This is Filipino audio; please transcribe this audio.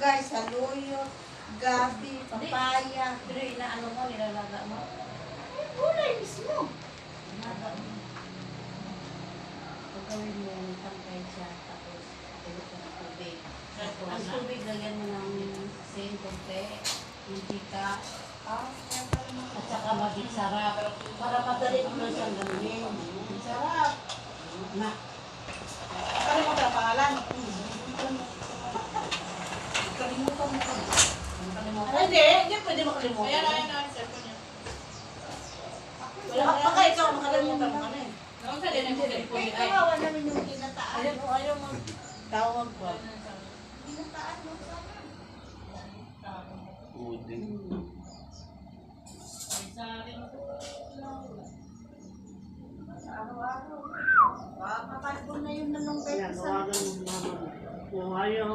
malunggay, saluyot, gabi, papaya. Pero inaano mo, nilalaga mo. Gulay mismo. Inaga mo. Pagkawin mo, tangkay siya, tapos tulog ka ng tubig. Ang tubig, lagyan mo ng same konti, mantika, at saka maging sarap. Para madali mo na siyang gawin. Sarap. Na. Ano mo pala pangalan? Kalimutan mo ko. Hindi pwede makalimutan. Ayan, cellphone niya. Wala pa kayo, ikaw makalimutan mo ka na eh. Noon sa din ang cellphone Eh, niya. kawawa namin yung kinataan. Ayaw mo tawag ko. Kinataan mo sa araw-araw. Papatalbon na yung nanong Kaya sa tawagan mo mama mo. Kung ayaw,